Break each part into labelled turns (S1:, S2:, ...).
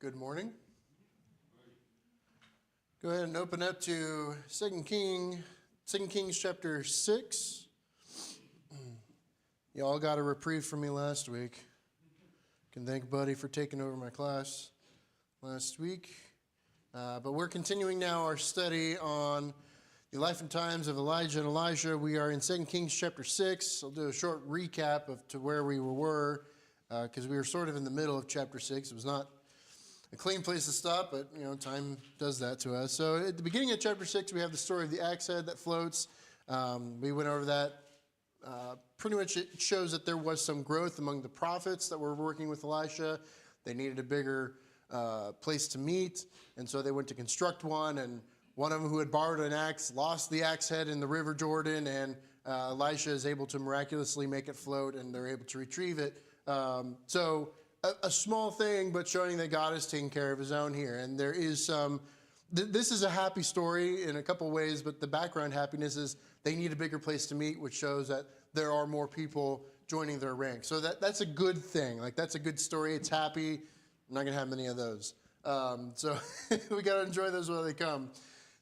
S1: Good morning. Go ahead and open up to 2 Kings chapter 6. You all got a reprieve from me last week. Can thank Buddy for taking over my class last week. But we're continuing now our study on the life and times of Elijah and Elisha. We are in 2 Kings chapter 6. I'll do a short recap to where we were because we were sort of in the middle of chapter 6. It was not a clean place to stop, but, time does that to us. So at the beginning of chapter 6, we have the story of the axe head that floats. We went over that. Pretty much it shows that there was some growth among the prophets that were working with Elisha. They needed a bigger place to meet, and so they went to construct one, and one of them who had borrowed an axe lost the axe head in the River Jordan, and Elisha is able to miraculously make it float, and they're able to retrieve it. So a small thing, but showing that God is taking care of his own here. And there is some, this is a happy story in a couple ways, but the background happiness is they need a bigger place to meet, which shows that there are more people joining their ranks. So that's a good thing. Like, that's a good story. It's happy. I'm not going to have many of those. So we got to enjoy those while they come.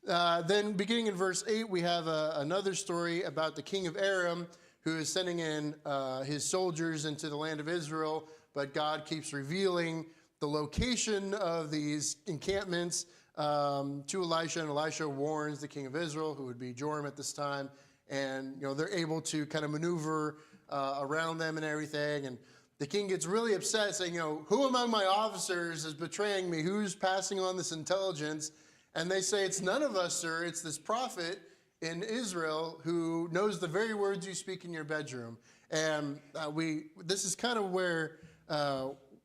S1: Then beginning in verse 8, we have another story about the king of Aram, who is sending in his soldiers into the land of Israel, but God keeps revealing the location of these encampments to Elisha, and Elisha warns the king of Israel, who would be Joram at this time, and they're able to kind of maneuver around them and everything, and the king gets really upset, saying, who among my officers is betraying me? Who's passing on this intelligence? And they say, it's none of us, sir. It's this prophet in Israel who knows the very words you speak in your bedroom. And this is kind of where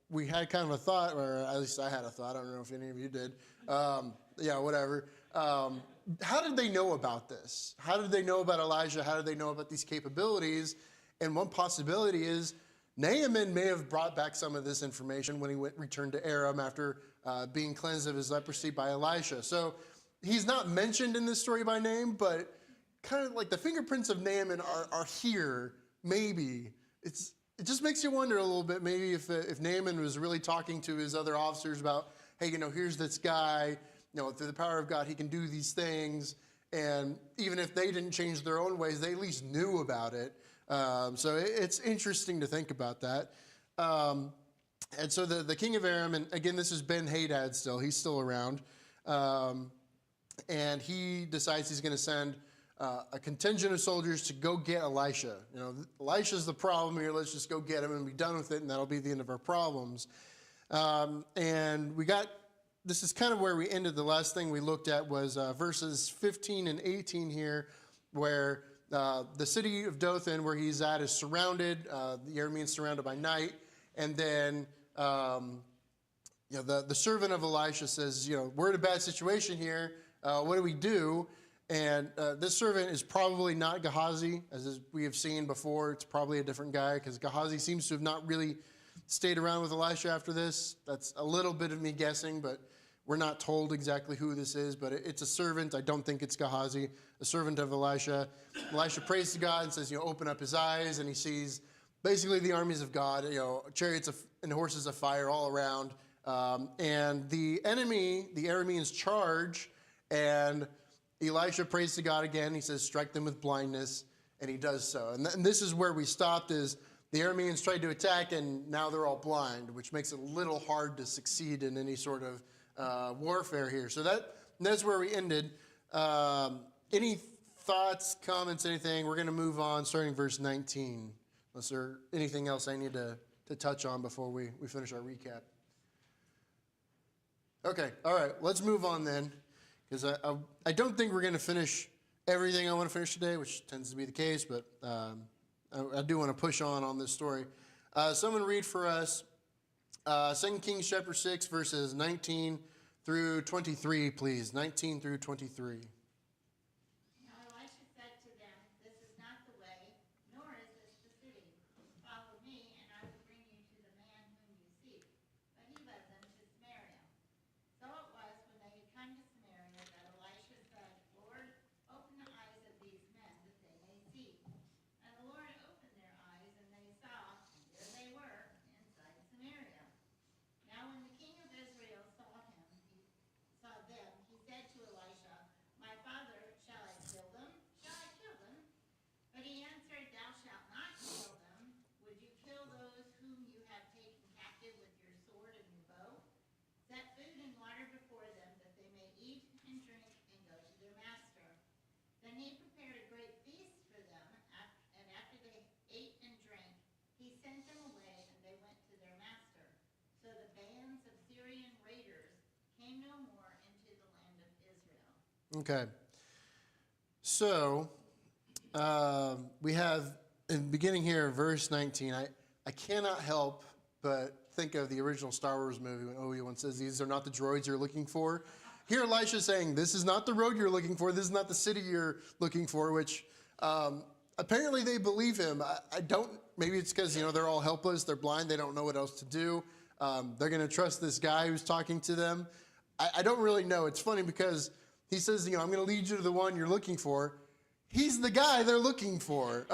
S1: we had kind of a thought, or at least I had a thought. I don't know if any of you did. Whatever. How did they know about this? How did they know about Elijah? How did they know about these capabilities? And one possibility is Naaman may have brought back some of this information when he returned to Aram after being cleansed of his leprosy by Elisha. So he's not mentioned in this story by name, but kind of like the fingerprints of Naaman are here, maybe. It just makes you wonder a little bit, maybe if Naaman was really talking to his other officers about, hey, here's this guy, through the power of God, he can do these things. And even if they didn't change their own ways, they at least knew about it. So it's interesting to think about that. And so the king of Aram, and again, this is Ben-Hadad still. He's still around. And he decides he's going to send a contingent of soldiers to go get Elisha. Elisha's the problem here. Let's just go get him and be done with it, and that'll be the end of our problems. And this is kind of where we ended. The last thing we looked at was verses 15 and 18 here, where the city of Dothan, where he's at, is surrounded. The Arameans surrounded by night. And then the servant of Elisha says, we're in a bad situation here. What do we do? And this servant is probably not Gehazi, as we have seen before. It's probably a different guy, because Gehazi seems to have not really stayed around with Elisha after this. That's a little bit of me guessing, but we're not told exactly who this is. But it's a servant. I don't think it's Gehazi, a servant of Elisha. Elisha prays to God and says, open up his eyes, and he sees basically the armies of God, chariots and horses of fire all around. And the enemy, the Arameans, charge, and Elisha prays to God again. He says, strike them with blindness, and he does so. And this is where we stopped, is the Arameans tried to attack, and now they're all blind, which makes it a little hard to succeed in any sort of warfare here. So that's where we ended. Any thoughts, comments, anything? We're going to move on, starting verse 19, unless there's anything else I need to touch on before we finish our recap. Okay, all right, let's move on then. Because I don't think we're going to finish everything I want to finish today, which tends to be the case, but I do want to push on this story. Someone read for us 2 Kings chapter 6, verses 19 through 23, please. 19 through 23.
S2: Now when the king of Israel
S1: Okay. So, we have, in the beginning here, verse 19, I cannot help but think of the original Star Wars movie when Obi-Wan says, these are not the droids you're looking for. Here Elisha's saying, this is not the road you're looking for, this is not the city you're looking for, which apparently they believe him. I don't, maybe it's because, they're all helpless, they're blind, they don't know what else to do. They're going to trust this guy who's talking to them. I don't really know. It's funny because he says, I'm going to lead you to the one you're looking for. He's the guy they're looking for.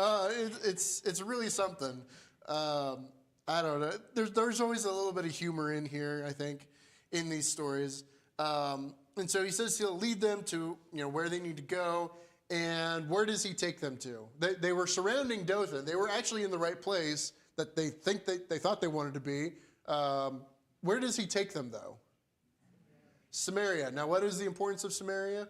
S1: It's really something. I don't know. There's always a little bit of humor in here, I think, in these stories. And so he says he'll lead them to where they need to go. And where does he take them to? They were surrounding Dothan. They were actually in the right place that they thought they wanted to be. Where does he take them, though? Samaria. Now, what is the importance of Samaria?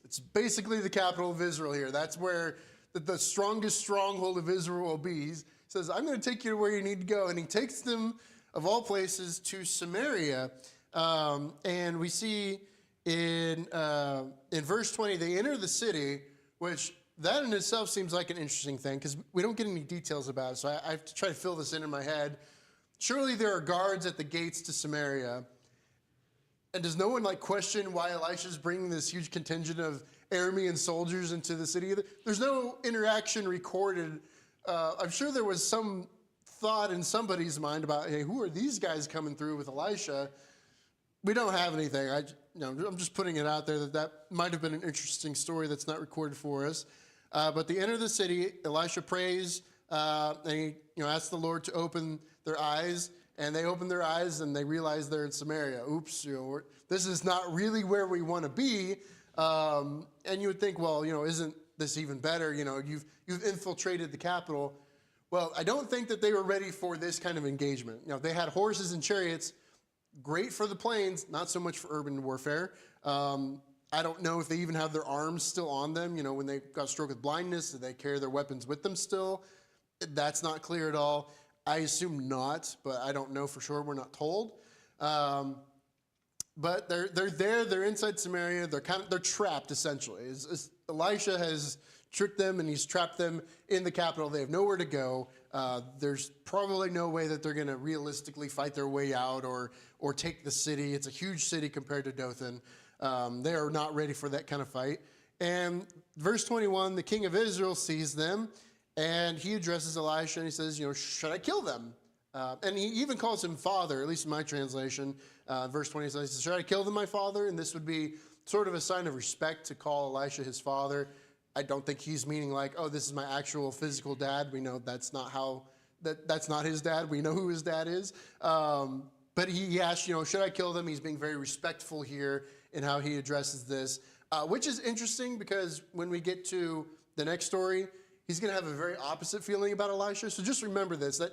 S1: It's basically the capital of Israel here. That's where the strongest stronghold of Israel will be. He says, I'm going to take you to where you need to go. And he takes them, of all places, to Samaria. And we see in verse 20, they enter the city, which that in itself seems like an interesting thing because we don't get any details about it. So I have to try to fill this in my head. Surely there are guards at the gates to Samaria. And does no one question why Elisha's bringing this huge contingent of Aramean soldiers into the city? There's no interaction recorded. I'm sure there was some thought in somebody's mind about, hey, who are these guys coming through with Elisha? We don't have anything. I'm just putting it out there that might have been an interesting story that's not recorded for us. But they enter the city. Elisha prays, and he asks the Lord to open their eyes. And they open their eyes and they realize they're in Samaria. Oops, this is not really where we want to be. And you would think, well, isn't this even better? You've infiltrated the capital. Well, I don't think that they were ready for this kind of engagement. They had horses and chariots, great for the plains, not so much for urban warfare. I don't know if they even have their arms still on them. When they got struck with blindness, do they carry their weapons with them still? That's not clear at all. I assume not, but I don't know for sure. We're not told. But they're there. They're inside Samaria. They're trapped essentially. Elisha has tricked them and he's trapped them in the capital. They have nowhere to go. There's probably no way that they're going to realistically fight their way out or take the city. It's a huge city compared to Dothan. They are not ready for that kind of fight. And verse 21, the king of Israel sees them. And he addresses Elisha and he says, should I kill them? And he even calls him father, at least in my translation. Verse 20 says, should I kill them, my father? And this would be sort of a sign of respect to call Elisha his father. I don't think he's meaning this is my actual physical dad. We know that's not that's not his dad. We know who his dad is. But he asked, should I kill them? He's being very respectful here in how he addresses this, which is interesting because when we get to the next story, he's going to have a very opposite feeling about Elisha. So just remember this, that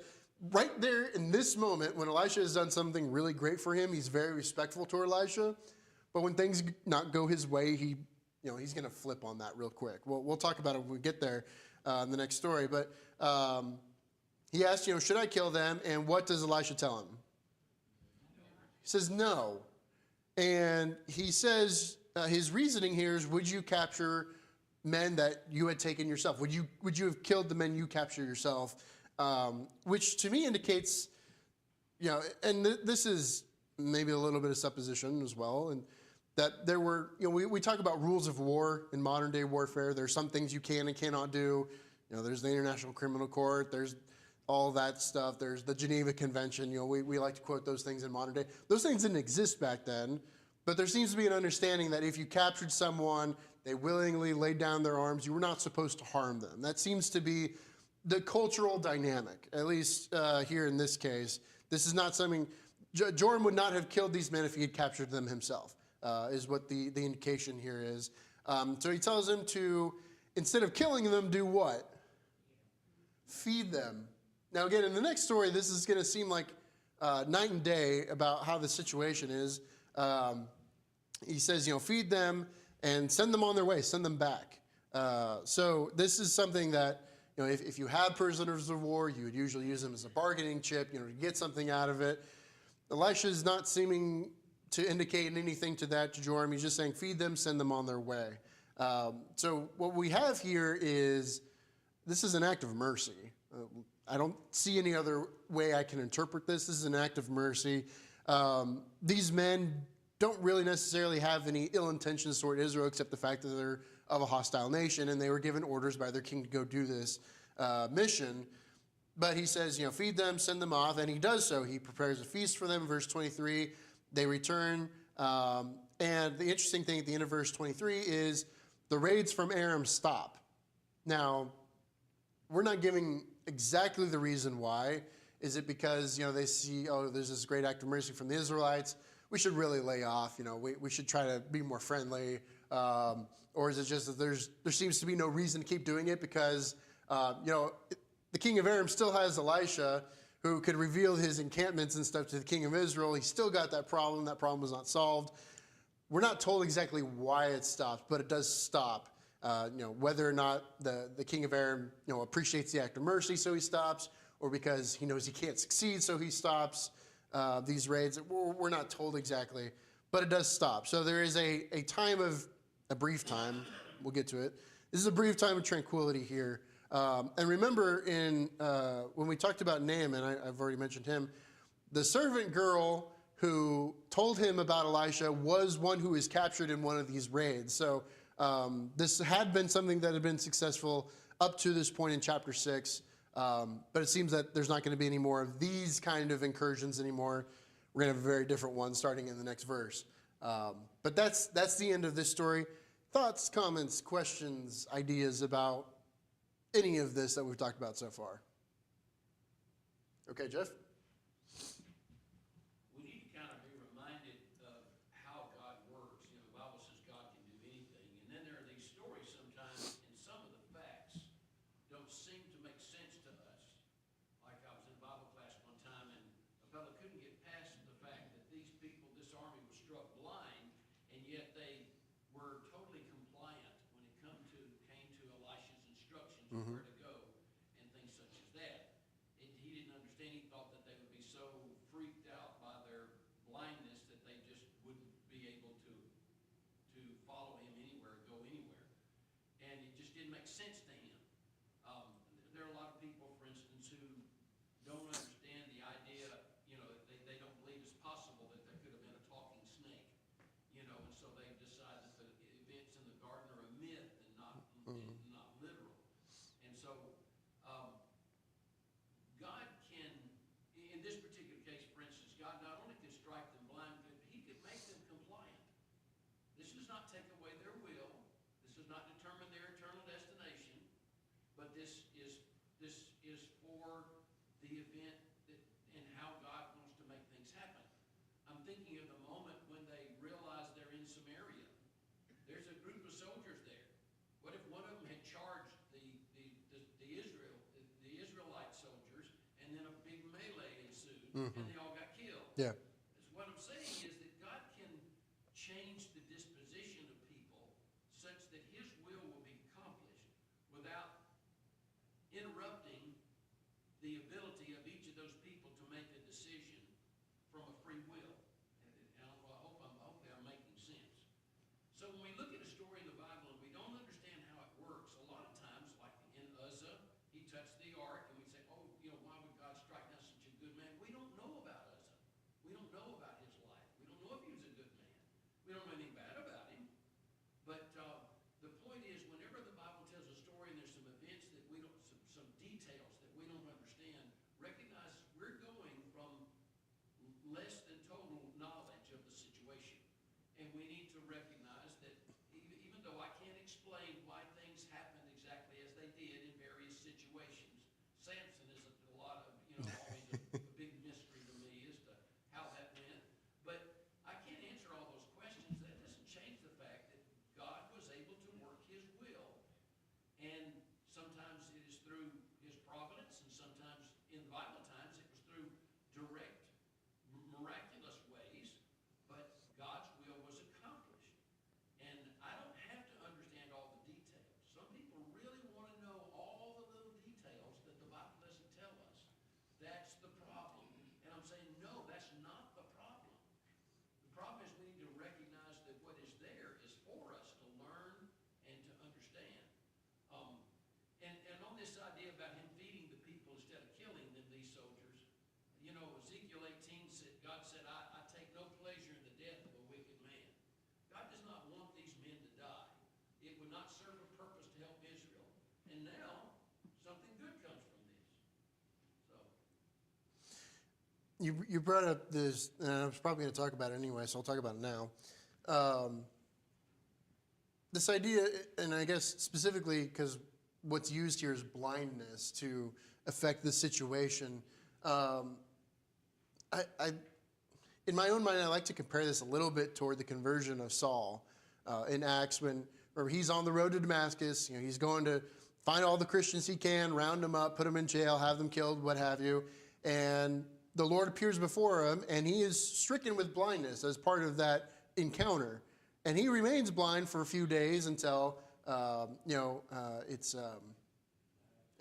S1: right there in this moment, when Elisha has done something really great for him, he's very respectful toward Elisha. But when things not go his way, he's going to flip on that real quick. We'll talk about it when we get there in the next story. But he asked, should I kill them? And what does Elisha tell him? He says, no. And he says, his reasoning here is, would you capture men that you had taken yourself? Would you have killed the men you captured yourself? Which to me indicates, and this is maybe a little bit of supposition as well, and that there were, we talk about rules of war in modern day warfare. There's some things you can and cannot do. There's the International Criminal Court. There's all that stuff. There's the Geneva Convention. We like to quote those things in modern day. Those things didn't exist back then, but there seems to be an understanding that if you captured someone, they willingly laid down their arms, you were not supposed to harm them. That seems to be the cultural dynamic, at least here in this case. This is not something, Joram would not have killed these men if he had captured them himself, is what the indication here is. So he tells them to, instead of killing them, do what? Feed them. Now again, in the next story, this is going to seem like night and day about how the situation is. He says, feed them and send them on their way, send them back. So this is something that, if you had prisoners of war, you would usually use them as a bargaining chip, to get something out of it. Elisha is not seeming to indicate anything to that to Joram. He's just saying, feed them, send them on their way. So what we have here is, this is an act of mercy. I don't see any other way I can interpret this. This is an act of mercy. These men don't really necessarily have any ill intentions toward Israel, except the fact that they're of a hostile nation, and they were given orders by their king to go do this mission. But he says, feed them, send them off, and he does so. He prepares a feast for them. Verse 23, they return. And the interesting thing at the end of verse 23 is the raids from Aram stop. Now, we're not giving exactly the reason why. Is it because, they see, there's this great act of mercy from the Israelites, we should really lay off, we should try to be more friendly, or is it just that there seems to be no reason to keep doing it because, the king of Aram still has Elisha, who could reveal his encampments and stuff to the king of Israel. He still got that problem. That problem was not solved. We're not told exactly why it stops, but it does stop. Whether or not the king of Aram, appreciates the act of mercy, so he stops, or because he knows he can't succeed, so he stops these raids. We're not told exactly, but it does stop. So there is a brief time, we'll get to it. This is a brief time of tranquility here. And remember when we talked about Naaman, I've already mentioned him, the servant girl who told him about Elisha was one who was captured in one of these raids. So this had been something that had been successful up to this point in chapter 6. But it seems that there's not going to be any more of these kind of incursions anymore. We're going to have a very different one starting in the next verse. But that's the end of this story. Thoughts, comments, questions, ideas about any of this that we've talked about so far? Okay, Jeff?
S2: We need to kind of be reminded of how God works. The Bible says God can do anything. And then there are these stories sometimes, and some of the facts don't seem to make sense to us. Like I was in Bible class one time, and a fellow couldn't get past the fact that these people, this army was struck blind, and yet they were totally compliant when it came to Elisha's instructions of where to go and things such as that. He didn't understand. He thought that they would be so freaked out by their blindness that they just wouldn't be able to follow him anywhere, go anywhere. And it just didn't make sense to him. There are a lot of people, for instance, who don't understand the idea, they don't believe it's possible that there could have been a talking snake, and so they decide that the events in the garden are a myth and not literal. And so God can, in this particular case, for instance, God not only could strike them blind, but he could make them compliant. This does not take away their will. This does not determine their eternal destination, but this is for the event and how God wants to make things happen. I'm thinking of the moment when they realize they're in Samaria. There's a group of soldiers there. What if one of them had charged the Israelite soldiers, and then a big melee ensued, and they all got killed?
S1: Yeah.
S2: So what I'm saying is that God can change the disposition of people such that his will be accomplished without interrupting the ability of each of those people to make a decision from a free will. And hopefully I'm making sense. So when we look at a story in the Bible and we don't understand how it works, a lot of times, like in Uzzah, he touched the ark, and we say, why would God strike down such a good man? We don't know about Uzzah. We don't know about his life. We don't know if he was a good man. We don't know anything bad about him. But the point is, whenever the Bible tells a story and there's some events that we don't, some details that we don't understand, recognize we're going from less than total knowledge of the situation. And we need to recognize that even though I can't explain why things happened exactly as they did in various situations, Samson is a lot of, always a big mystery to me as to how that went. But I can't answer all those questions. That doesn't change the fact that God was able to work his will. And sometimes it is through his providence, and sometimes in Bible times it was through direct, miraculous ways, but God's will was accomplished. and now something good comes from this. So,
S1: You brought up this, and I was probably going to talk about it anyway, so I'll talk about it now. This idea, and I guess specifically because what's used here is blindness to affect the situation. In my own mind, I like to compare this a little bit toward the conversion of Saul in Acts when he's on the road to Damascus. He's going to find all the Christians he can, round them up, put them in jail, have them killed, what have you. And the Lord appears before him, and he is stricken with blindness as part of that encounter. And he remains blind for a few days until, it's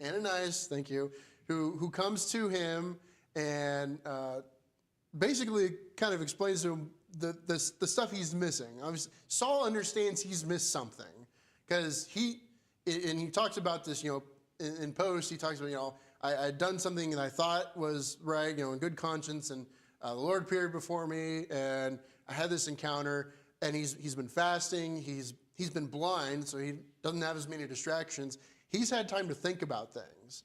S1: Ananias, thank you, who comes to him and basically kind of explains to him the stuff he's missing. Obviously, Saul understands he's missed something because he talks about this, in post, he talks about, I had done something that I thought was right, in good conscience, and the Lord appeared before me, and I had this encounter, and he's been fasting, he's been blind, so he doesn't have as many distractions. He's had time to think about things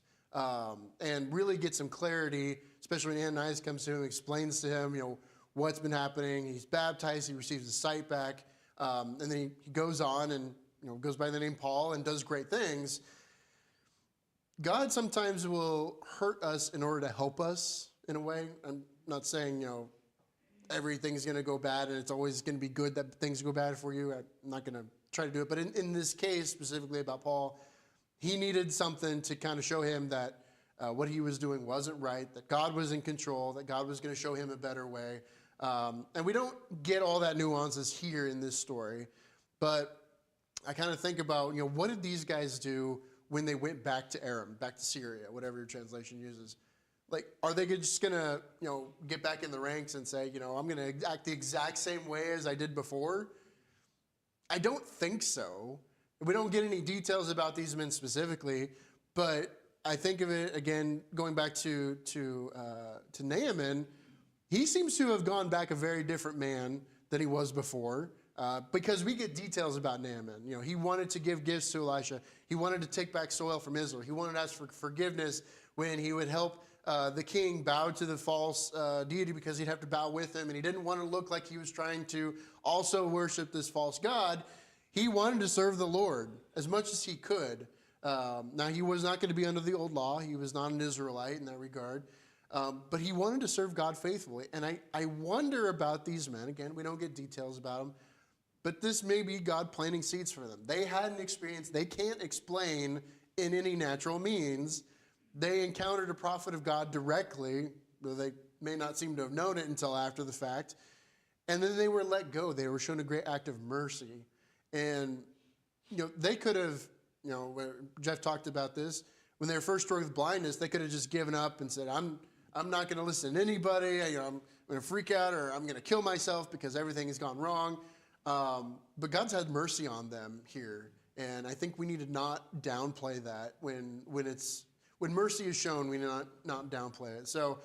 S1: and really get some clarity, especially when Ananias comes to him and explains to him, what's been happening. He's baptized, he receives his sight back, and then he goes on and goes by the name Paul and does great things. God sometimes will hurt us in order to help us in a way. I'm not saying, everything's going to go bad and it's always going to be good that things go bad for you. I'm not going to try to do it. But in this case, specifically about Paul, he needed something to kind of show him that what he was doing wasn't right, that God was in control, that God was going to show him a better way. And we don't get all that nuances here in this story. But I kind of think about, what did these guys do when they went back to Aram, back to Syria, whatever your translation uses? Like, are they just going to, get back in the ranks and say, I'm going to act the exact same way as I did before? I don't think so. We don't get any details about these men specifically, but I think of it, again, going back to Naaman, he seems to have gone back a very different man than he was before. Because we get details about Naaman. He wanted to give gifts to Elisha. He wanted to take back soil from Israel. He wanted to ask for forgiveness when he would help the king bow to the false deity because he'd have to bow with him. And he didn't want to look like he was trying to also worship this false god. He wanted to serve the Lord as much as he could. Now, he was not going to be under the old law. He was not an Israelite in that regard. But he wanted to serve God faithfully. And I wonder about these men. Again, we don't get details about them. But this may be God planting seeds for them. They had an experience they can't explain in any natural means. They encountered a prophet of God directly, though they may not seem to have known it until after the fact. And then they were let go. They were shown a great act of mercy. And, they could have, Jeff talked about this. When they were first struck with blindness, they could have just given up and said, I'm not going to listen to anybody. I'm going to freak out or I'm going to kill myself because everything has gone wrong. But God's had mercy on them here, and I think we need to not downplay that when mercy is shown. We not downplay it. So,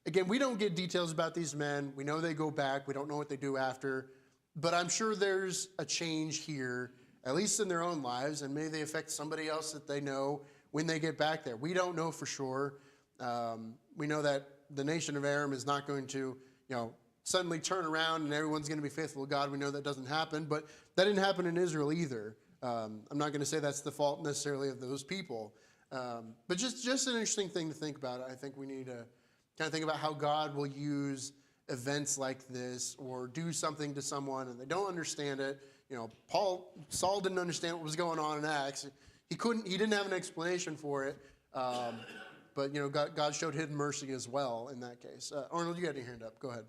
S1: again, we don't get details about these men. We know they go back. We don't know what they do after, but I'm sure there's a change here, at least in their own lives, and maybe they affect somebody else that they know when they get back there. We don't know for sure. We know that the nation of Aram is not going to, suddenly turn around and everyone's going to be faithful to God. We know that doesn't happen, but that didn't happen in Israel either. I'm not going to say that's the fault necessarily of those people, but just an interesting thing to think about. I think we need to kind of think about how God will use events like this or do something to someone and they don't understand it. Saul didn't understand what was going on in Acts. He didn't have an explanation for it, but God showed hidden mercy as well in that case. Arnold, you got your hand up. Go ahead.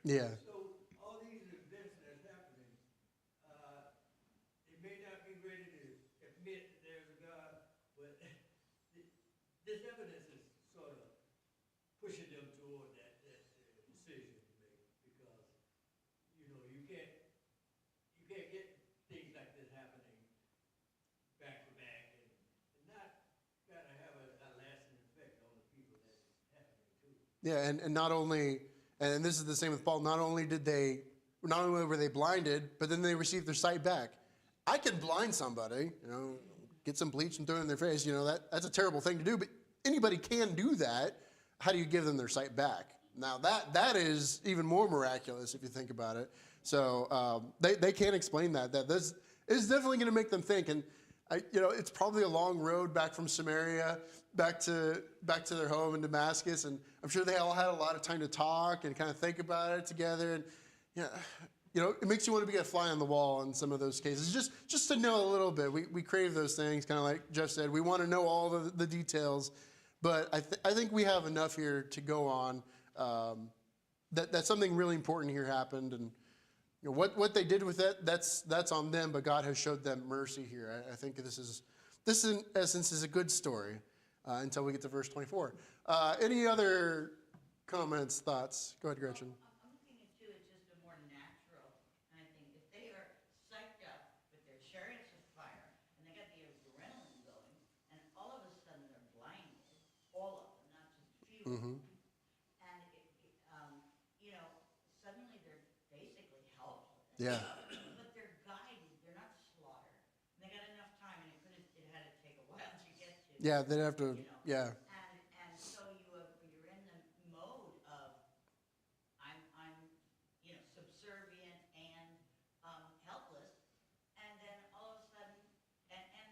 S1: Yeah.
S3: So all these events that's happening, it may not be ready to admit that there's a God, but this evidence is sort of pushing them toward that decision to make because, you can't
S1: Yeah, and not only, and this is the same with Paul, not only were they blinded, but then they received their sight back. I can blind somebody, get some bleach and throw it in their face, that's a terrible thing to do, but anybody can do that. How do you give them their sight back? Now that is even more miraculous if you think about it. So they can't explain that. That this is definitely going to make them think. And it's probably a long road back from Samaria back to their home in Damascus. And I'm sure they all had a lot of time to talk and kind of think about it together. And it makes you want to be a fly on the wall in some of those cases, just to know a little bit. We crave those things, kind of like Jeff said. We want to know all the details. But I think we have enough here to go on. That something really important here happened, and what they did with it, that's on them. But God has showed them mercy here. I think this in essence is a good story until we get to verse 24. Any other comments, thoughts? Go ahead, Gretchen.
S4: I'm looking at too, it's just a more natural kind of thing. If they are psyched up with their chariots of fire and they got the adrenaline going, and all of a sudden they're blinded, all of them, not just a few.
S1: Mm-hmm.
S4: And suddenly they're basically helpless.
S1: Yeah.
S4: But they're guided. They're not slaughtered. And they got enough time, and it had to take a while to get to.
S1: Yeah, they'd have to. Yeah.
S4: And so you're in the mode of I'm subservient and helpless, and then all of a sudden and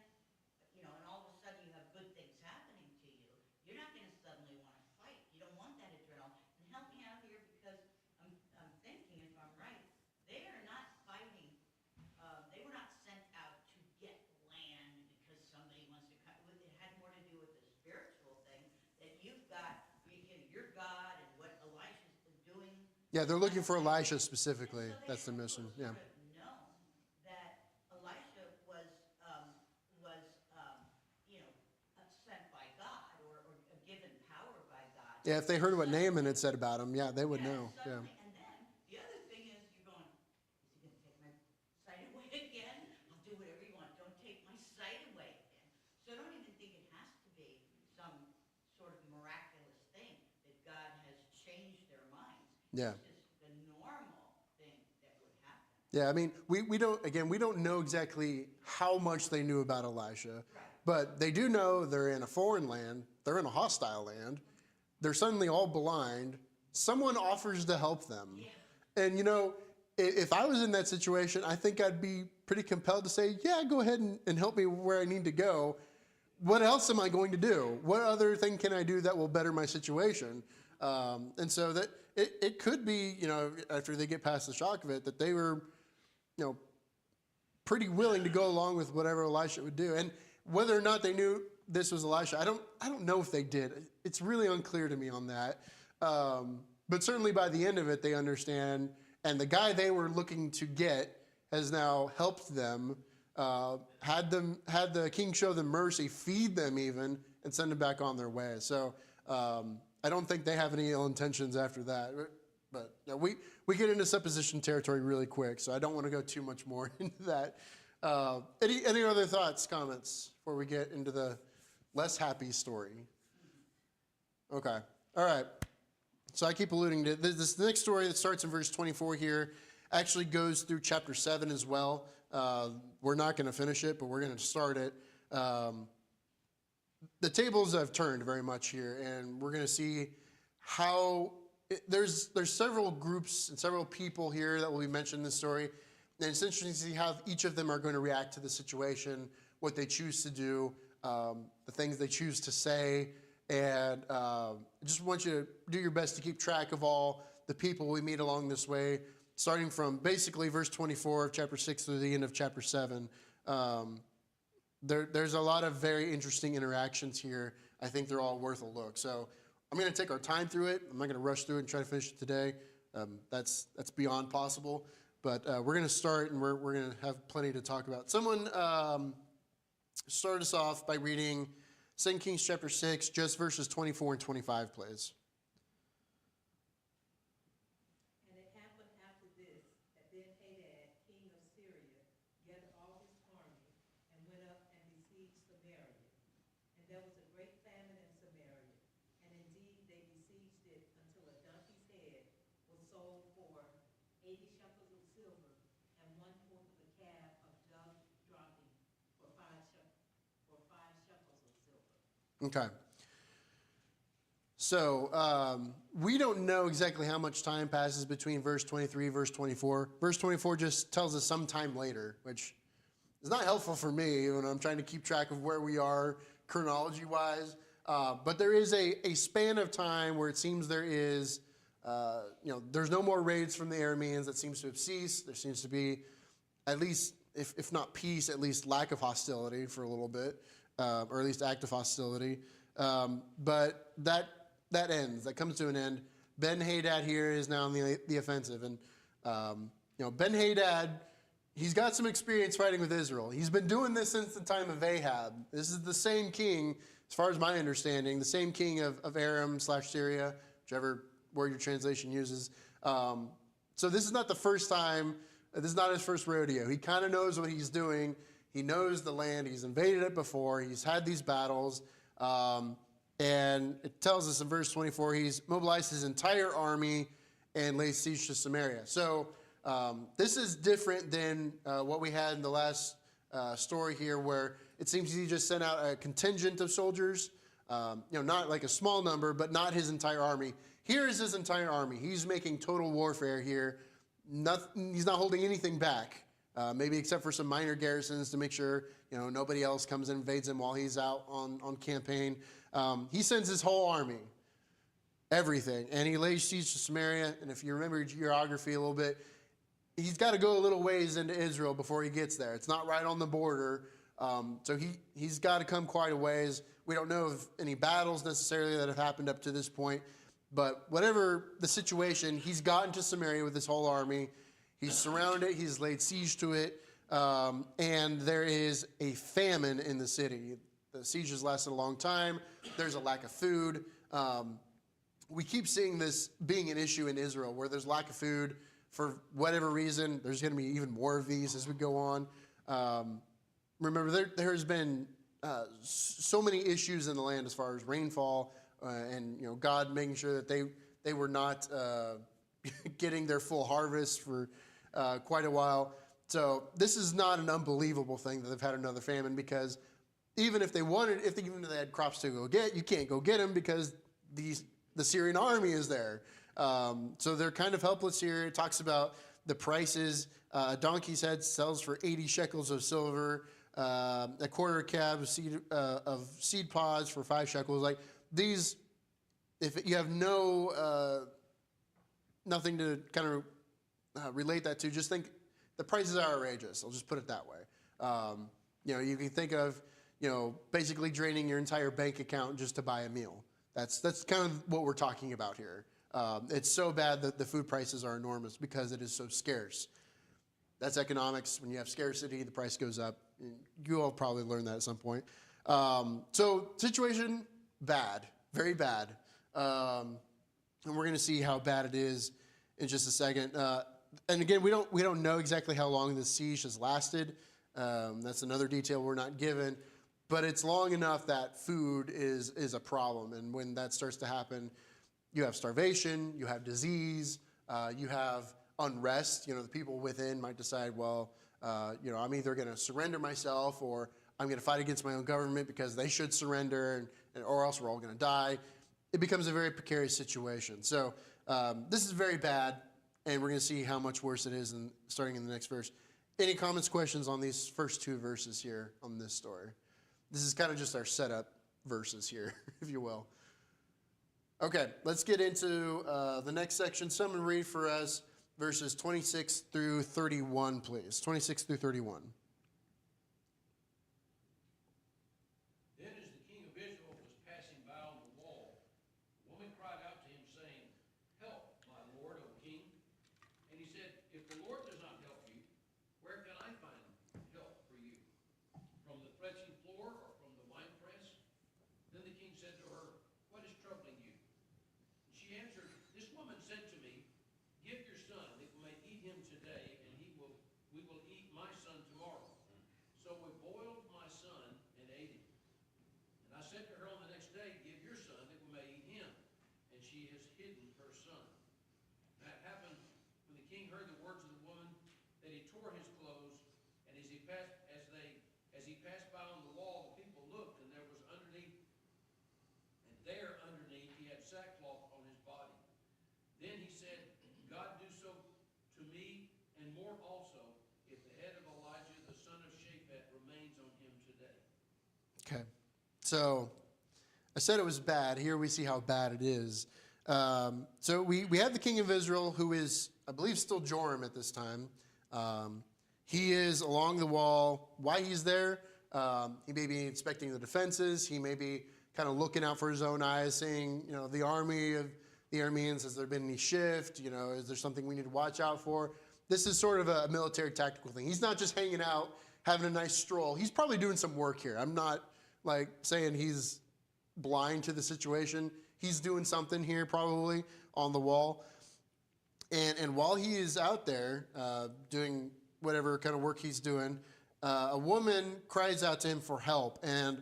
S4: all of a sudden you have good things happening to you. You're not going to suddenly want to fight. You don't want that adrenaline. And help me out here because I'm thinking, if I'm right, they are not fighting. They were not sent out to get land because somebody wants to come. It had more to do with the spiritual thing that you've got. Your God and what Elisha's doing.
S1: Yeah, they're looking for Elisha specifically.
S4: So
S1: That's the mission. Yeah.
S4: Sort of known that Elisha was sent by God or given power by God.
S1: Yeah, if they heard what Naaman had said about him, yeah, they would know. Yeah.
S4: Suddenly, and then the other thing is you're going, is he going to take my sight away again? I'll do whatever you want. Don't take my sight away again. So I don't even think it has to be some sort of miraculous thing that God has changed their minds.
S1: Yeah.
S4: It's just the normal thing that would happen.
S1: Yeah, I mean, we don't know exactly how much they knew about Elisha,
S4: Right.
S1: but they do know they're in a foreign land, they're in a hostile land, they're suddenly all blind, someone offers to help them.
S4: Yeah.
S1: And if I was in that situation, I think I'd be pretty compelled to say, yeah, go ahead and help me where I need to go. What else am I going to do? What other thing can I do that will better my situation? And so that it could be, after they get past the shock of it, that they were, pretty willing to go along with whatever Elisha would do. And whether or not they knew this was Elisha, I don't know if they did. It's really unclear to me on that. But certainly by the end of it, they understand. And the guy they were looking to get has now helped them, had the king show them mercy, feed them even, and send them back on their way. So I don't think they have any ill intentions after that. But we get into supposition territory really quick, so I don't want to go too much more into that. Any other thoughts, comments before we get into the less happy story? Okay. All right. So I keep alluding to this next story that starts in verse 24 here actually goes through chapter 7 as well. We're not going to finish it, but we're going to start it. The tables have turned very much here, and we're going to see how there's several groups and several people here that will be mentioned in this story. And it's interesting to see how each of them are going to react to the situation, what they choose to do, the things they choose to say. And I just want you to do your best to keep track of all the people we meet along this way, starting from basically verse 24 of chapter 6 through the end of chapter 7. There's a lot of very interesting interactions here. I think they're all worth a look. So I'm going to take our time through it. I'm not going to rush through it and try to finish it today. That's beyond possible. But we're going to start, and we're going to have plenty to talk about. Someone start us off by reading 2 Kings chapter 6, just verses 24 and 25, please.
S5: And it happened after this, that Ben-Hadad, king of Syria, gathered all his army and went up and besieged Samaria. And there was a great famine in Samaria, and indeed they besieged it 80 shekels of silver, and 1/4 of a cab of dove dropping for 5 shekels of silver.
S1: Okay. So we don't know exactly how much time passes between verse 23, verse 24. Verse 24 just tells us some time later, which is not helpful for me when I'm trying to keep track of where we are chronology-wise. But there is a span of time where it seems there is, there's no more raids from the Arameans. That seems to have ceased. There seems to be, at least, if not peace, at least lack of hostility for a little bit, or at least active hostility. But that ends. That comes to an end. Ben-Hadad here is now on the offensive. And, Ben-Hadad, he's got some experience fighting with Israel. He's been doing this since the time of Ahab. This is the same king, as far as my understanding, the same king of Aram/Syria, whichever word your translation uses. So this is not the first time. This is not his first rodeo. He kind of knows what he's doing. He knows the land. He's invaded it before. He's had these battles. And it tells us in verse 24, he's mobilized his entire army and laid siege to Samaria. So this is different than what we had in the last story here, where it seems he just sent out a contingent of soldiers, not like a small number, but not his entire army. Here is his entire army. He's making total warfare here. He's not holding anything back, maybe except for some minor garrisons to make sure nobody else comes and invades him while he's out on campaign. He sends his whole army, everything, and he lays siege to Samaria. And if you remember geography a little bit, he's got to go a little ways into Israel before he gets there. It's not right on the border, so he's got to come quite a ways. We don't know of any battles necessarily that have happened up to this point, but whatever the situation, he's gotten to Samaria with his whole army. He's surrounded it. He's laid siege to it, and there is a famine in the city. The siege has lasted a long time. There's a lack of food. We keep seeing this being an issue in Israel, where there's lack of food for whatever reason. There's going to be even more of these as we go on. Remember, there has been so many issues in the land as far as rainfall and God making sure that they were not getting their full harvest for quite a while. So this is not an unbelievable thing that they've had another famine, because even if they had crops to go get, you can't go get them because the Syrian army is there. So they're kind of helpless here. It talks about the prices. A donkey's head sells for 80 shekels of silver. A quarter cab of seed pods for 5 shekels. Like these, if you have nothing to kind of relate that to, just think the prices are outrageous. I'll just put it that way. You can think of basically draining your entire bank account just to buy a meal. That's kind of what we're talking about here. It's so bad that the food prices are enormous because it is so scarce. That's economics. When you have scarcity, the price goes up. You all probably learned that at some point. So situation, bad, very bad. And we're going to see how bad it is in just a second. And again, we don't know exactly how long the siege has lasted. That's another detail we're not given. But it's long enough that food is a problem. And when that starts to happen, you have starvation, you have disease, you have unrest. The people within might decide, well, I'm either going to surrender myself or I'm going to fight against my own government because they should surrender, or else we're all going to die. It becomes a very precarious situation. So this is very bad, and we're going to see how much worse it is starting in the next verse. Any comments, questions on these first 2 verses here on this story? This is kind of just our setup verses here, if you will. Okay, let's get into the next section. Someone read for us verses 26 through 31, please. 26 through 31.
S2: Then as the king of Israel was passing by on the wall, the woman cried out to him, saying, "Help, my lord, O king." And he said, "If the Lord does not help you, where can I find help for you? From the threshing floor or from the winepress?" Then the king said to her, "What is troubling you?" And she answered, "This woman said to me, 'Give your son, that we may eat him today, and we will eat my son tomorrow.' So we boiled my son and ate him. And I said to her on the next day, 'Give your son, that we may eat him.' And she has hidden her son." That happened when the the king heard the words of the woman, that he tore his clothes, and as he passed by on the wall, the people looked, and there underneath he had sackcloth on his body. Then he said, God do so to me, and more also, if the head of Elijah, the son of Shaphat, remains on him today.
S1: Okay. So I said it was bad. Here we see how bad it is. So we have the king of Israel, who is, I believe, still Joram at this time. He is along the wall. Why he's there? He may be inspecting the defenses. He may be kind of looking out for his own eyes, seeing, the army of the Arameans, has there been any shift? Is there something we need to watch out for? This is sort of a military tactical thing. He's not just hanging out, having a nice stroll. He's probably doing some work here. I'm not saying he's blind to the situation. He's doing something here probably on the wall. And while he is out there doing whatever kind of work he's doing, a woman cries out to him for help. And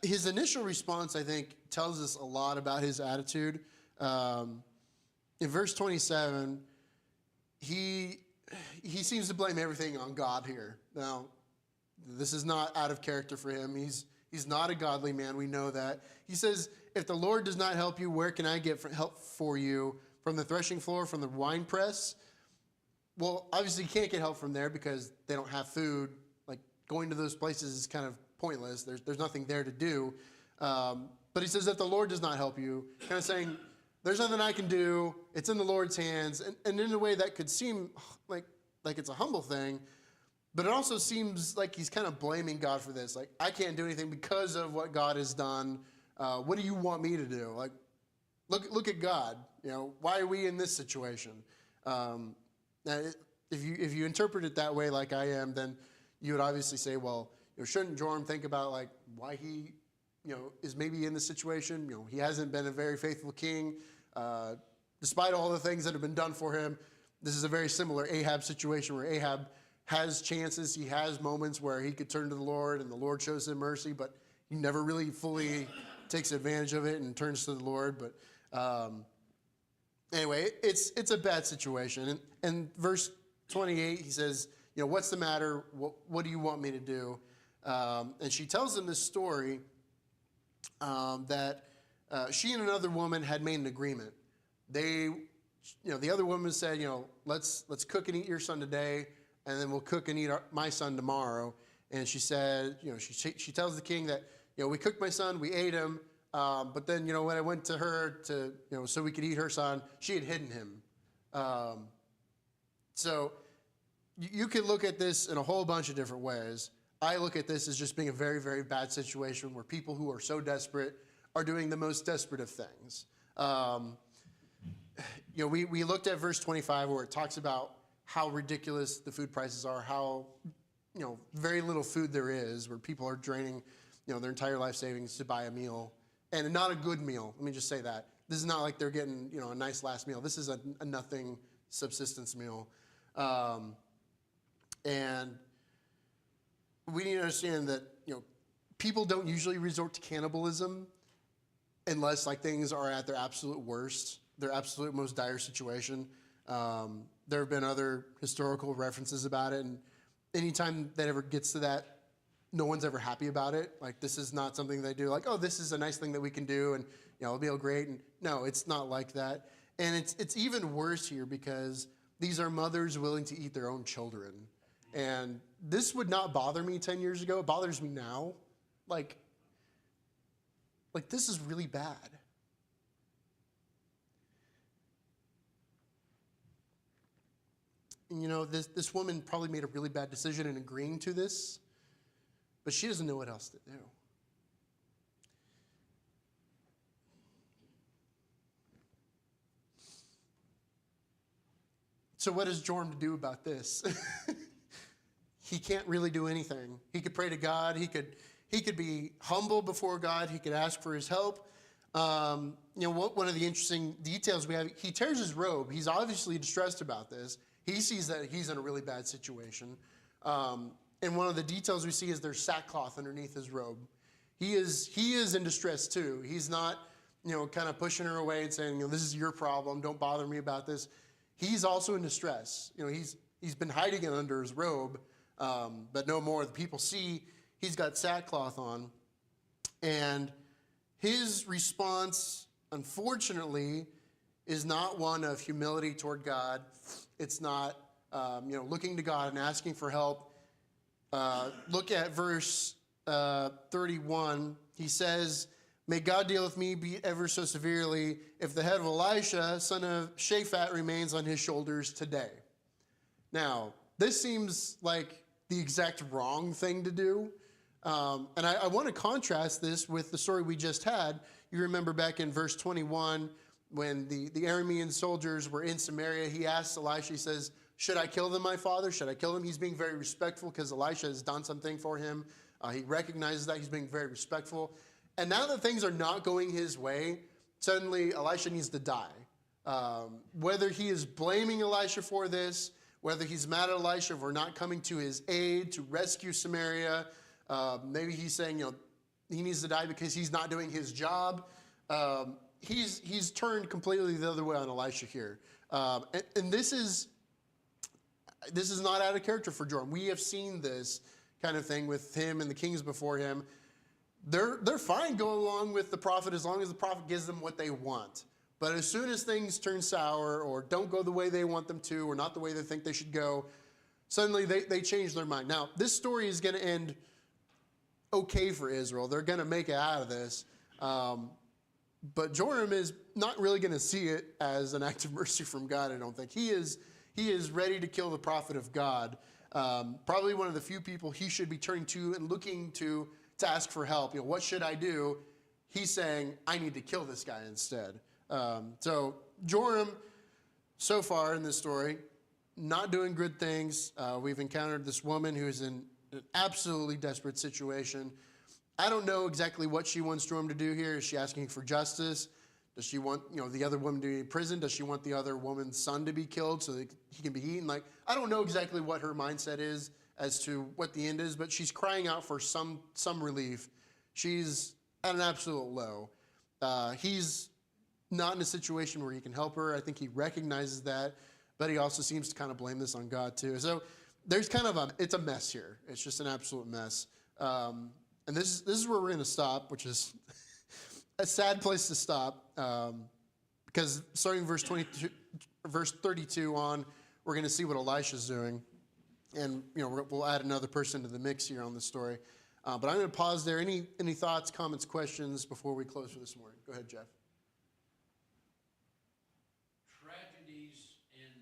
S1: his initial response, I think, tells us a lot about his attitude. In verse 27, he seems to blame everything on God here. Now, this is not out of character for him. He's not a godly man. We know that. He says, if the Lord does not help you, where can I get help for you? From the threshing floor, from the winepress? Well, obviously, you can't get help from there because they don't have food. Going to those places is kind of pointless. There's nothing there to do. But he says, if the Lord does not help you, kind of saying, there's nothing I can do. It's in the Lord's hands. And in a way that could seem like it's a humble thing, but it also seems like he's kind of blaming God for this. I can't do anything because of what God has done. What do you want me to do? Look at God. Why are we in this situation? If you interpret it that way, like I am, then you would obviously say, well, shouldn't Joram think about why he, is maybe in this situation? He hasn't been a very faithful king, despite all the things that have been done for him. This is a very similar Ahab situation where Ahab has chances. He has moments where he could turn to the Lord and the Lord shows him mercy, but he never really fully takes advantage of it and turns to the Lord. But anyway, it's a bad situation. And verse 28, he says, what's the matter? What do you want me to do? And she tells him this story that she and another woman had made an agreement. The other woman said, let's cook and eat your son today, and then we'll cook and eat my son tomorrow. And she said, she tells the king that, we cooked my son, we ate him, but then, when I went to her to, so we could eat her son, she had hidden him. So you could look at this in a whole bunch of different ways. I look at this as just being a very, very bad situation where people who are so desperate are doing the most desperate of things. We looked at verse 25 where it talks about how ridiculous the food prices are, how, very little food there is, where people are draining, their entire life savings to buy a meal, and not a good meal. Let me just say that. This is not like they're getting, a nice last meal. This is a nothing subsistence meal. And we need to understand that, people don't usually resort to cannibalism unless things are at their absolute worst, their absolute most dire situation. There have been other historical references about it, and anytime that ever gets to that, no one's ever happy about it. This is not something they do oh, this is a nice thing that we can do, and it'll be all great. And no, it's not like that. And it's even worse here because these are mothers willing to eat their own children. And this would not bother me 10 years ago. It bothers me now. This is really bad. And this woman probably made a really bad decision in agreeing to this, but she doesn't know what else to do. So what is Joram to do about this? He can't really do anything. He could pray to God. He could be humble before God. He could ask for his help. One of the interesting details we have, he tears his robe. He's obviously distressed about this. He sees that he's in a really bad situation. And one of the details we see is there's sackcloth underneath his robe. He is in distress too. He's not, kind of pushing her away and saying, this is your problem. Don't bother me about this. he's also in distress. He's been hiding it under his robe, but no more. The people see he's got sackcloth on. And his response, unfortunately, is not one of humility toward God. It's not, looking to God and asking for help. Look at verse 31. He says, "May God deal with me be ever so severely if the head of Elisha, son of Shaphat, remains on his shoulders today." Now, this seems like the exact wrong thing to do. And I want to contrast this with the story we just had. You remember back in verse 21, when the Aramean soldiers were in Samaria, he asked Elisha, he says, "Should I kill them, my father? Should I kill them?" He's being very respectful because Elisha has done something for him. He recognizes that. He's being very respectful. And now that things are not going his way, suddenly Elisha needs to die. Whether he is blaming Elisha for this, whether he's mad at Elisha for not coming to his aid to rescue Samaria, maybe he's saying, he needs to die because he's not doing his job. He's turned completely the other way on Elisha here. And this is not out of character for Joram. We have seen this kind of thing with him and the kings before him. They're fine going along with the prophet as long as the prophet gives them what they want. But as soon as things turn sour or don't go the way they want them to or not the way they think they should go, suddenly they change their mind. Now, this story is going to end okay for Israel. They're going to make it out of this. But Joram is not really going to see it as an act of mercy from God, I don't think. He is ready to kill the prophet of God. Probably one of the few people he should be turning to and looking to ask for help. What should I do? He's saying, I need to kill this guy instead. So Joram, so far in this story, not doing good things. We've encountered this woman who is in an absolutely desperate situation. I don't know exactly what she wants Joram to do here. Is she asking for justice? Does she want, the other woman to be in prison? Does she want the other woman's son to be killed so that he can be eaten? I don't know exactly what her mindset is as to what the end is, but she's crying out for some relief. She's at an absolute low. He's not in a situation where he can help her. I think he recognizes that, but he also seems to kind of blame this on God too. So there's kind of it's a mess here. It's just an absolute mess. And this is where we're going to stop, which is a sad place to stop, because starting verse 32 on, we're going to see what Elisha's doing, and we'll add another person to the mix here on this story. But I'm going to pause there. Any thoughts, comments, questions before we close for this morning? Go ahead, Jeff.
S2: Tragedies and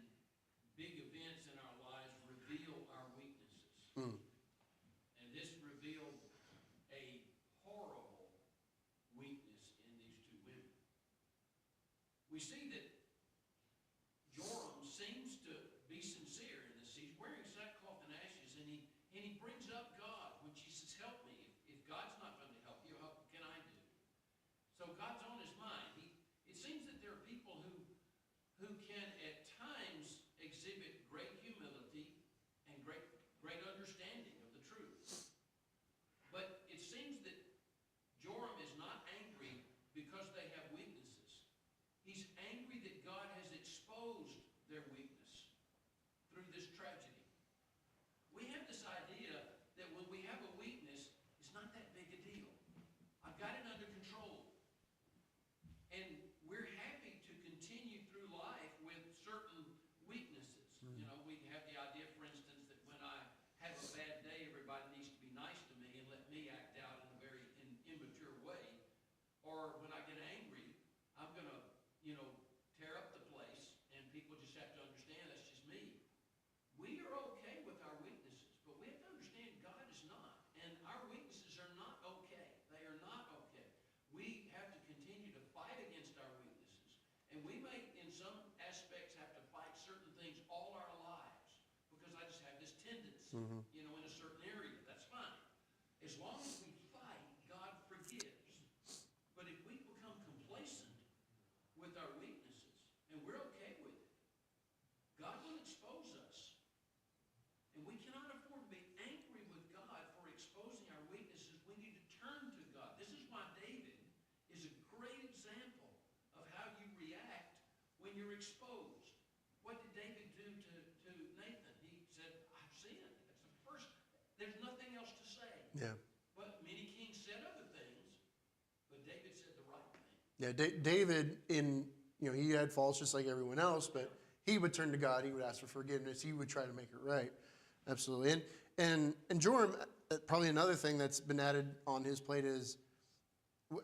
S2: big events in our lives reveal our weaknesses. And this revealed a horrible weakness in these two women. We see that Joram seems to be sincere in this. He's wearing sackcloth and ashes, and he brings up God, which he says, "Help me. If God's not going to help you, what can I do?" So God's on his mind. It seems that there are people who can at times exhibit great humility and great understanding of the truth. But it seems that Joram is not angry because they have weaknesses. He's angry that God has exposed their weakness through this tragedy. We have this idea that when we have a weakness, it's not that big a deal. I've got it under control. And we're happy to continue through life with certain weaknesses. We have the idea, for instance, that when I have a bad day, everybody needs to be nice to me and let me act out in a very immature way. Or when I get angry, I'm going to, tear up the place, and people just have to understand that's just me. We are okay with our weaknesses, but we have to understand God is not. And our weaknesses are not okay. They are not okay. We have to continue to fight against our weaknesses. And we may, in some aspects, have to fight certain things all our lives because I just have this tendency, in a certain area. That's fine. As long as we fight, God forgives. But if we become complacent with our weaknesses, and we're okay with it, God will expose us. And we cannot afford to be angry with God for exposing our weaknesses. We need to turn to God. This is why David is a great example of how you react when you're exposed. What did
S1: Yeah, David, he had faults just like everyone else, but he would turn to God. He would ask for forgiveness. He would try to make it right. Absolutely. And Joram, probably another thing that's been added on his plate is,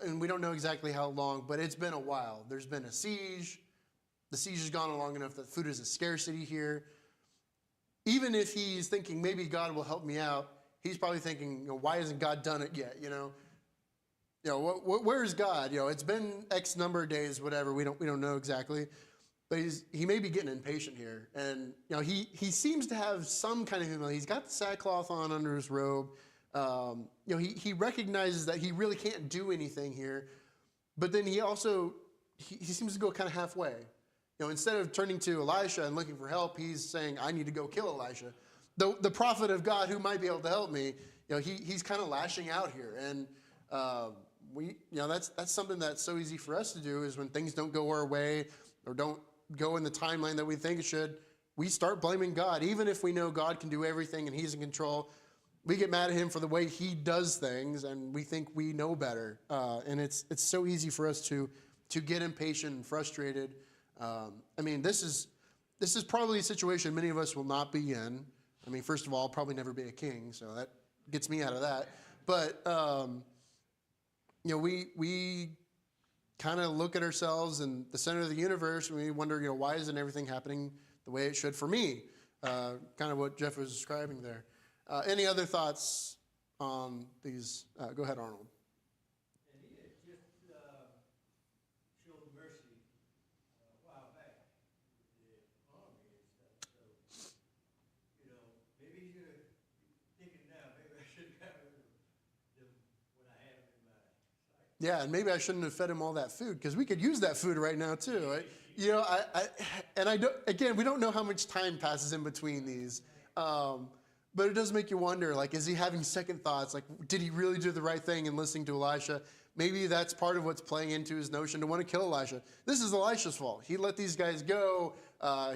S1: and we don't know exactly how long, but it's been a while. There's been a siege. The siege has gone on long enough that food is a scarcity here. Even if he's thinking maybe God will help me out, he's probably thinking, why hasn't God done it yet? Where is God? It's been X number of days, whatever. We don't know exactly, but he may be getting impatient here, and he seems to have some kind of humility. He's got the sackcloth on under his robe. He recognizes that he really can't do anything here, but then he also he seems to go kind of halfway. Instead of turning to Elisha and looking for help, he's saying, I need to go kill Elisha. The prophet of God who might be able to help me, he's kind of lashing out here. And that's something that's so easy for us to do is when things don't go our way or don't go in the timeline that we think it should, we start blaming God. Even if we know God can do everything and he's in control, we get mad at him for the way he does things and we think we know better. And it's so easy for us to get impatient and frustrated. This is probably a situation many of us will not be in. First of all, I'll probably never be a king, so that gets me out of that. But, we kind of look at ourselves in the center of the universe, and we wonder, why isn't everything happening the way it should for me? Kind of what Jeff was describing there. Any other thoughts on these? Go ahead, Arnold.
S3: And he had just showed mercy a while back with the army and stuff. So, maybe he's gonna thinking now, maybe I should have gotten rid of them when I had them in my sight.
S1: Yeah, and maybe I shouldn't have fed him all that food because we could use that food right now too. We don't know how much time passes in between these. But it does make you wonder, is he having second thoughts? Did he really do the right thing in listening to Elisha? Maybe that's part of what's playing into his notion to want to kill Elisha. This is Elisha's fault. He let these guys go.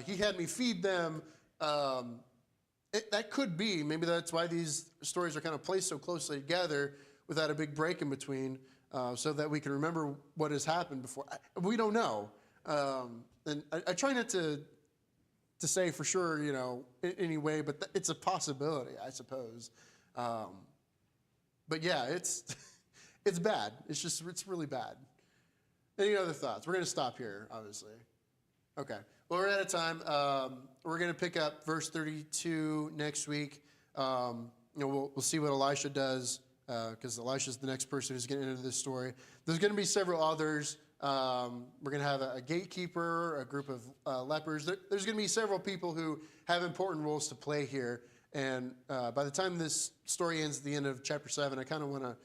S1: He had me feed them. That could be. Maybe that's why these stories are kind of placed so closely together without a big break in between, so that we can remember what has happened before. We don't know. And I try not to say for sure, in any way, but it's a possibility, I suppose. But yeah, it's bad. It's really bad. Any other thoughts? We're going to stop here, obviously. Okay. Well, we're out of time. We're going to pick up verse 32 next week. We'll see what Elisha does, because Elisha's the next person who's getting into this story. There's going to be several others. We're going to have a gatekeeper, a group of lepers. There's going to be several people who have important roles to play here. And by the time this story ends at the end of chapter 7, I kind of want to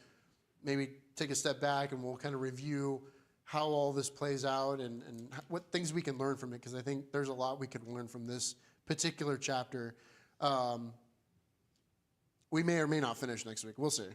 S1: maybe take a step back and we'll kind of review how all this plays out and what things we can learn from it, because I think there's a lot we could learn from this particular chapter. We may or may not finish next week. We'll see.